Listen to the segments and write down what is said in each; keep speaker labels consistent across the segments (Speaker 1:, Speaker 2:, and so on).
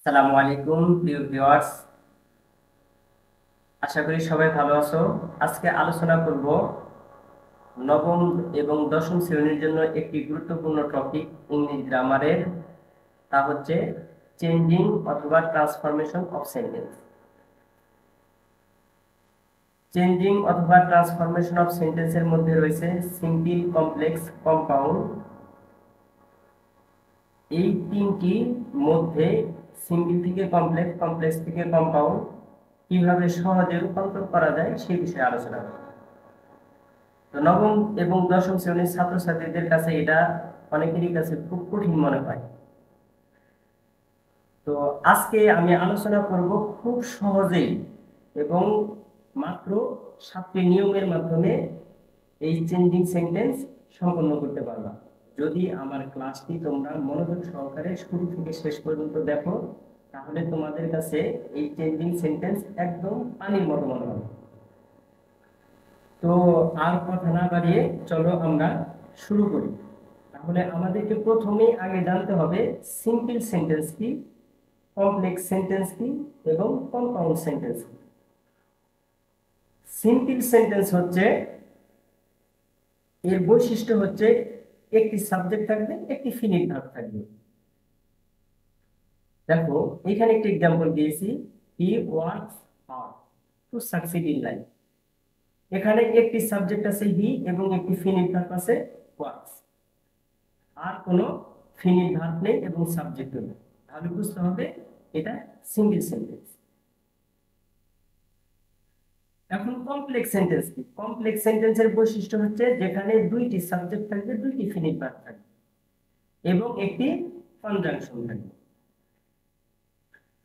Speaker 1: আসসালামু আলাইকুম প্রিয় ভিউয়ার্স, আশা করি সবাই ভালো আছো। আজকে আলোচনা করব নবম এবং দশম শ্রেণীর জন্য একটি গুরুত্বপূর্ণ টপিক ইংলিশ গ্রামারের। তা হচ্ছে চেঞ্জিং অথবা ট্রান্সফরমেশন অফ সেন্টেন্স। চেঞ্জিং অথবা ট্রান্সফরমেশন অফ সেন্টেন্সের মধ্যে রয়েছে সিম্পল, কমপ্লেক্স, কম্পাউন্ড। এই তিনটি মধ্যে সিম্পল থেকে কমপ্লেক্স, কমপ্লেক্স থেকে কম্পাউন্ড কিভাবে সহজে রূপান্তর করা যায় সেই বিষয়ে আলোচনা করব। তো নবম এবং দশম শ্রেণীর ছাত্রছাত্রীদের কাছে এটা অনেকেরই কাছে খুব কঠিন মনে হয়। তো আজকে আমি আলোচনা করব খুব সহজেই এবং মাত্র 7টি নিয়মের মাধ্যমে এই চেঞ্জিং সেন্টেন্স সম্পন্ন করতে পারবা। যদি আমার ক্লাসটি তোমরা মনোযোগ সহকারে শুরু থেকে শেষ পর্যন্ত দেখো, তাহলে তোমাদের কাছে এই চেঞ্জিং সেন্টেন্স একদম পানির মতো মনে হবে। তো আর কথা না বাড়িয়ে চলো আমরা শুরু করি। তাহলে আমাদেরকে প্রথমেই আগে জানতে হবে সিম্পল সেন্টেন্স কি, কমপ্লেক্স সেন্টেন্স কি এবং কম্পাউন্ড সেন্টেন্স কি। সিম্পল সেন্টেন্স হচ্ছে, এর বৈশিষ্ট্য হচ্ছে একটি সাবজেক্ট থাকবে, একটি ফিনিট ভার্ব থাকবে। দেখো এখানে একটি এক্সাম্পল দিয়েছি, হি works hard to succeed in life. এখানে একটি সাবজেক্ট আছে হি এবং একটি ফিনিট ভার্ব আছে ওয়ার্কস, আর কোনো ফিনিট ভার্ব নেই এবং সাবজেক্ট নেই। তাহলে বুঝতে হবে এটা সিঙ্গেল সেন্টেন্স। এখন কমপ্লেক্স সেন্টেন্স কি? কমপ্লেক্স সেন্টেন্সের বৈশিষ্ট্য হচ্ছে যেখানে দুইটি সাবজেক্ট থাকবে, দুইটি ফিনিট ভার্ব থাকবে এবং একটি কনজাংশন থাকবে।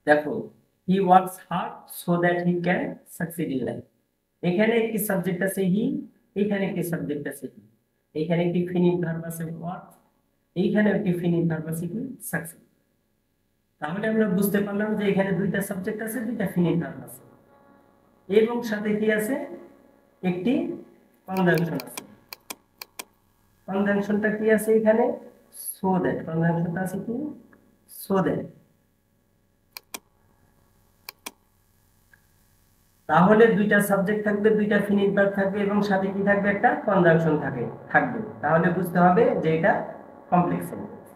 Speaker 1: দেখো, হি works hard so that he can succeed in life. এখানে একটি সাবজেক্ট আছে হি, এখানে একটি সাবজেক্ট আছে হি, এখানে একটি ফিনিট ভার্ব আছে ওয়ার্ক, এইখানে একটি ফিনিট ভার্ব আছে কি সাকসিড। তাহলে আমরা বুঝতে পারলাম যে এখানে দুইটা সাবজেক্ট আছে, দুইটা ফিনিট ভার্ব আছে এবং সাথে কি আছে, একটি কনজাংশন আছে। কনজাংশনটা কি আছে এখানে? So that. কনজাংশনটা আছে কি? So that. তাহলে দুইটা সাবজেক্ট থাকবে, দুইটা ফিনিট ভার্ব থাকবে এবং সাথে কি থাকবে? একটা কনজাংশন থাকবে। তাহলে বুঝতে হবে যে এটা কমপ্লেক্স সেন্টেন্স।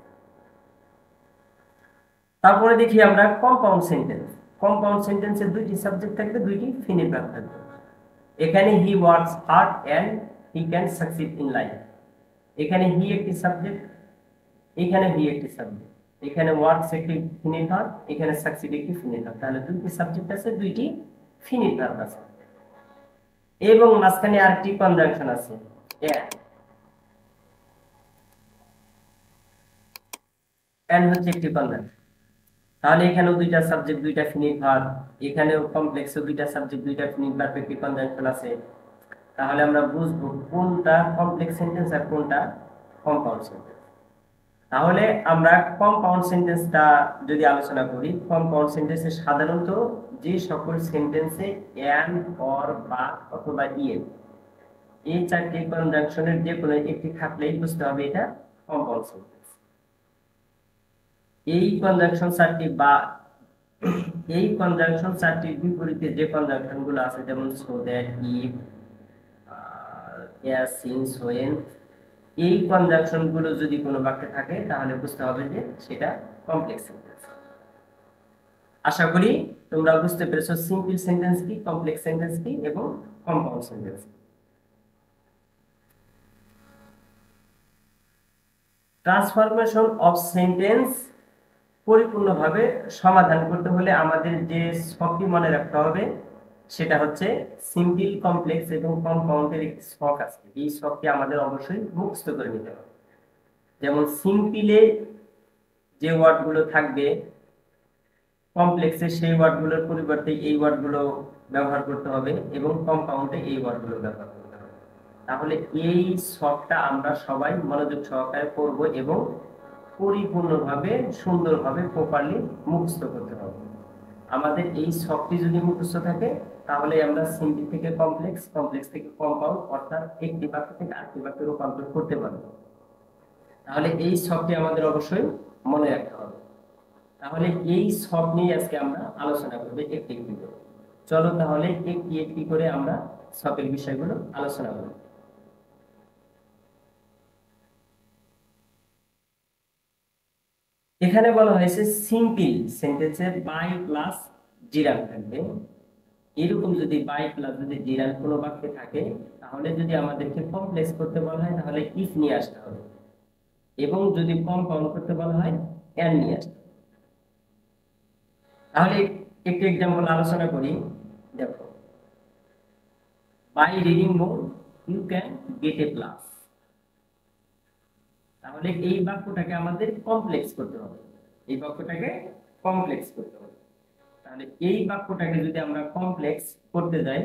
Speaker 1: তারপরে দেখি আমরা কম্পাউন্ড সেন্টেন্স। কম্পাউন্ড সেন্টেন্সে দুইটি সাবজেক্ট থাকবে, দুইটি ফিনিট ভার্ব থাকবে। এখানে he works hard and he can succeed in life. এখানে হি একটি সাবজেক্ট, এখানে হি একটি সাবজেক্ট, এখানে ওয়ার্কস একটি ফিনিট ভার্ব, এখানে সাকসিড একটি ফিনিট ভার্ব। তাহলে দুইটি সাবজেক্ট আছে, দুইটি ফিনিট ভার্ব আছে এবং মাঝখানে আরেকটি কনজাংশন আছে এন্ড হচ্ছে একটি কনজাংশন। তাহলে এখানেও দুইটা সাবজেক্ট, দুইটা ফিনিট ভার্ব, এখানেও কমপ্লেক্সে দুইটা সাবজেক্ট, দুইটা ফিনিট ভার্ব, একটি কনজাংশন আছে। তাহলে আমরা বুঝবো কোনটা কমপ্লেক্স সেন্টেন্স আর কোনটা কম্পাউন্ড সেন্টেন্স। তাহলে আমরা কম্পাউন্ড সেন্টেন্সটা যদি আলোচনা করি, কম্পাউন্ড সেন্টেন্সে সাধারণত যে সকল সেন্টেন্সে এন, অর, বা অথবা ইএন, এই চারটি কনজাংশনের যে কোনো একটি থাকলেই বুঝতে হবে এটা কম্পাউন্ড সেন্টেন্স। এই কনজাংশন চারটি বা এই কনজাংশন চারটির বিপরীতে যে কনজাংশন গুলো আছে, যেমন so that, if, S, since, when, এই কনজাংশন গুলো যদি কোনো বাক্যে থাকে তাহলে বুঝতে হবে যে সেটা কমপ্লেক্স সেন্টেন্স। আশা করি তোমরা বুঝতে পেরেছো সিম্পল সেন্টেন্স কি, কমপ্লেক্স সেন্টেন্স কি এবং কম্পাউন্ড সেন্টেন্স কি। ট্রান্সফরমেশন অফ সেন্টেন্স পরিপূর্ণভাবে সমাধান করতে হলে আমাদের যে ছকটি মনে রাখতে হবে সেটা হচ্ছে সিম্পল, কমপ্লেক্স এবং কম্পাউন্ডের একটি ছক আছে। এই ছকটি আমাদের অবশ্যই মুখস্থ করে নিতে হবে। যেমন সিম্পলে যে ওয়ার্ডগুলো থাকবে, কমপ্লেক্সে সেই ওয়ার্ডগুলোর পরিবর্তে এই ওয়ার্ডগুলো ব্যবহার করতে হবে এবং কম্পাউন্ডে এই ওয়ার্ডগুলো ব্যবহার করতে হবে। তাহলে এই ছকটা আমরা সবাই মনোযোগ সহকারে করব এবং পরিপূর্ণভাবে, সুন্দরভাবে, প্রপারলি মুখস্থ করতে হবে। আমাদের এই ছকটি যদি মুখস্থ থাকে তাহলে আমরা সিম্পল থেকে কমপ্লেক্স, কমপ্লেক্স থেকে কম্পাউন্ড, অর্থাৎ একটি বাক্য থেকে আরেকটি বাক্যে রূপান্তর করতে পারবো। তাহলে এই ছকটি আমাদের অবশ্যই মনে রাখতে হবে। তাহলে এই সব নিয়ে আজকে আমরা আলোচনা করব একটি একটি করে। চলো তাহলে একটি একটি করে আমরা সবের বিষয়গুলো আলোচনা করব। এখানে বলা হয়েছে সিম্পল সেন্টেন্সে বাই প্লাস জিরান থাকবে। এরকম যদি বাই প্লাস যদি জিরান কোনো বাক্যে থাকে, তাহলে যদি আমাদেরকে কমপ্লেক্স করতে বলা হয় তাহলে ইফ নিয়ে আসতে হবে, এবং যদি কম্পাউন্ড করতে বলা হয় এন্ড নিয়ে আসতে হবে। তাহলে একটি এক্সাম্পল আলোচনা করি। দেখো, by reading more you can get A plus. তাহলে এই বাক্যটাকে আমাদের কমপ্লেক্স করতে হবে, এই বাক্যটাকে কমপ্লেক্স করতে হবে। তাহলে এই বাক্যটাকে যদি আমরা কমপ্লেক্স করতে যাই,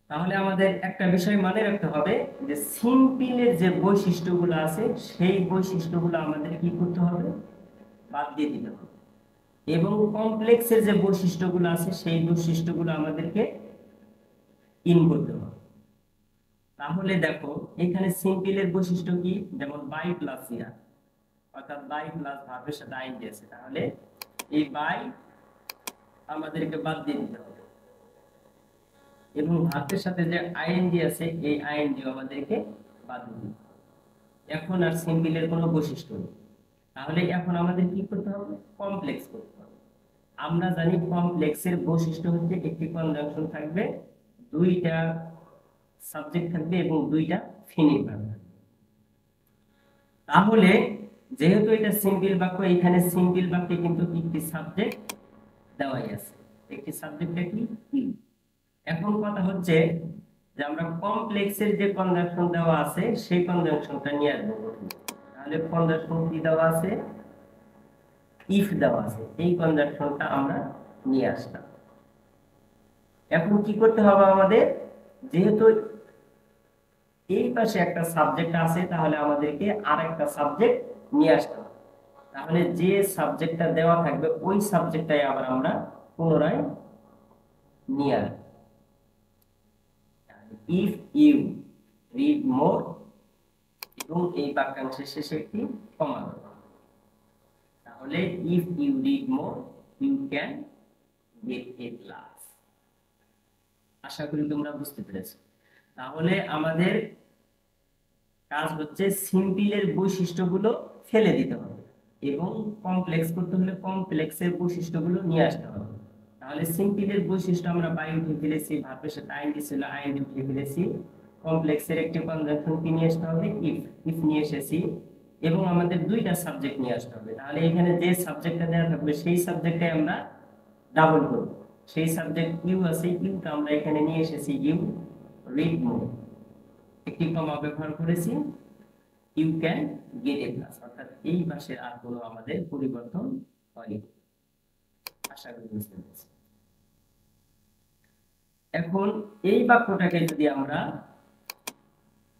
Speaker 1: তাহলে আমাদের একটা বিষয় মনে রাখতে হবে যে সিম্পলের যে বৈশিষ্ট্যগুলো আছে সেই বৈশিষ্ট্যগুলো আমাদের কি করতে হবে, বাদ দিয়ে দিতে হবে, এবং কমপ্লেক্সের যে বৈশিষ্ট্যগুলো আছে সেই বৈশিষ্ট্যগুলো আমাদেরকে ইন করতে হবে। তাহলে দেখো, এখানে সিম্পলের বৈশিষ্ট্য কি, যেমন বাই প্লাস ইয়া, অর্থাৎ বাই প্লাস ভার্বের সাথে আইএনজি আছে, তাহলে এই বাই আমাদেরকে বাদ দিয়ে দিতে হবে, এবং ভার্বের সাথে যে আইএনজি আছে এই আইএনজি আমাদেরকে বাদ দিয়ে দিতে হবে। এখন আর সিম্পলের কোনো বৈশিষ্ট্য নেই, তাহলে এখন আমাদের কি করতে হবে, কমপ্লেক্স করতে হবে। আমরা জানি কমপ্লেক্সের বৈশিষ্ট্য হচ্ছে একটি কনজাংশন থাকবে, দুইটা সাবজেক্ট থাকবে এবং দুইটা ফিনিট ভার্ব থাকবে। তাহলে যেহেতু এটা সিম্পল বাক্য, এখানে সিম্পল বাক্যে কিন্তু একটি সাবজেক্ট দেওয়াই আছে, একটি সাবজেক্ট কি। এখন কথা হচ্ছে যে আমরা কমপ্লেক্সের যে কনজাংশন দেওয়া আছে সেই কনজাংশনটা নিয়ে আসবো প্রথমে। তাহলে কনজাংশন কি দেওয়া আছে, ইফ দেওয়া আছে, এই কনজাংশনটা আমরা নিয়ে আসলাম। এখন কি করতে হবে আমাদের, যেহেতু এই পাশে একটা সাবজেক্ট আছে, তাহলে আমাদেরকে আরেকটা সাবজেক্ট নিয়ে আসতে হবে। তাহলে যে সাবজেক্টটা দেওয়া থাকবে ওই সাবজেক্টটাই আবার আমরা পুনরায় নিয়ে আসবো। ইফ ইউ রিড মোর, এবং এই বাক্যাংশের শেষে একটি কমা দেবো। তাহলে if you read more you can get a class. আশা করি তোমরা বুঝতে পেরেছো। তাহলে আমাদের কাজ হচ্ছে সিম্পলের বৈশিষ্ট্যগুলো ফেলে দিতে হবে, এবং কমপ্লেক্স করতে হলে কমপ্লেক্সের বৈশিষ্ট্যগুলো নিয়ে আসতে হবে। তাহলে সিম্পলের বৈশিষ্ট্য আমরা বাই উঠে ফেলেছি, ভার্বের সাথে আইএনজি ছিল, আইএনজি উঠে ফেলেছি। কমপ্লেক্সের একটি কনজাংশন কি নিয়ে আসতে হবে, ইফ, ইফ নিয়ে এসেছি, এবং আমাদের দুইটা সাবজেক্ট নিয়ে আসতে হবে। তাহলে এখানে যে সাবজেক্টটা দেওয়া থাকবে সেই সাবজেক্টে আমরা ডাবল করব। সেই সাবজেক্ট ইউ আছে, ইউটা আমরা এখানে নিয়ে এসেছি, ইউ রিড মোর, একটি কমা ব্যবহার করেছি, you can get A plus, অর্থাৎ এই পাশের আর কোনো আমাদের পরিবর্তন হয়নি। আশা করি বুঝতে পেরেছি। এখন এই বাক্যটাকে যদি আমরা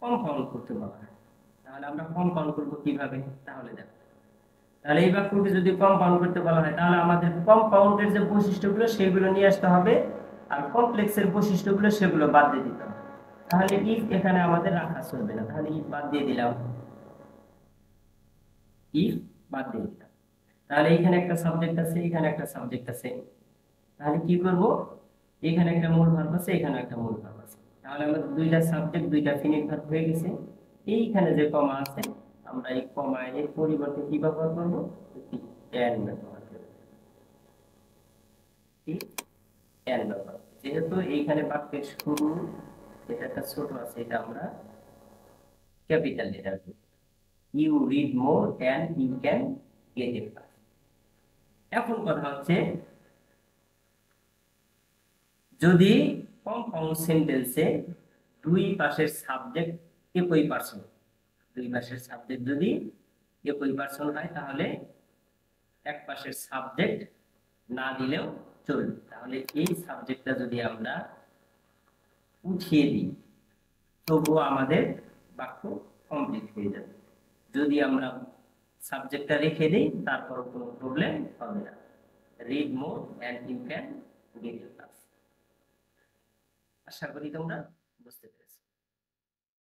Speaker 1: কম্পাউন্ড করতে বলা হয়, তাহলে আমরা কম্পাউন্ড করব কিভাবে, তাহলে দেখো, তাহলে এই বাক্যকে যদি কম্পাউন্ড করতে বলা হয়, তাহলে আমাদের কম্পাউন্ডের যে বৈশিষ্ট্যগুলো সেগুলো নিয়ে আসতে হবে, আর কমপ্লেক্সের বৈশিষ্ট্যগুলো সেগুলো বাদ দিয়ে দিতে হবে। তাহলে ইফ এখানে আমাদের রাখা চলবে না, তাহলে ইফ বাদ দিয়ে দিলাম, ইফ বাদ দিয়ে দিলাম। তাহলে এখানে একটা সাবজেক্ট আছে, এখানে একটা সাবজেক্ট আছে, তাহলে কি করব, এখানে একটা মূল ভার্ব আছে, এখানে একটা মূল ভার্ব আছে, তাহলে আমাদের দুইটা সাবজেক্ট দুইটা ফিনিট ভার্ব হয়ে গেছে। এইখানে যে কমা আছে, আমরা এই কমা এর পরিবর্তে কি ব্যবহার করব, এন ব্যবহার করব। ঠিক, এন ব্যবহার, যেহেতু এইখানে বাক্যের শুরু এটা একটা ছোট আছে, এটা আমরা ক্যাপিটাল লেটার করব। You read more and you can get A plus. এখন কথা হচ্ছে, যদি কম্পাউন্ড সেন্টেন্সে দুই পাশের সাবজেক্ট একই পার্সন, দুই পাশের সাবজেক্ট যদি একই পার্সন হয়, তাহলে এক পাশের সাবজেক্ট না দিলেও চলবে। তাহলে এই সাবজেক্টটা যদি আমরা উঠিয়ে দিই, তবুও আমাদের বাক্য কমপ্লিট হয়ে যাবে। যদি আমরা সাবজেক্টটা রেখে দিই, তারপর কোনো প্রবলেম হবে না। Read more and you can get A plus. আশা করি তোমরা বুঝতে পেরেছো।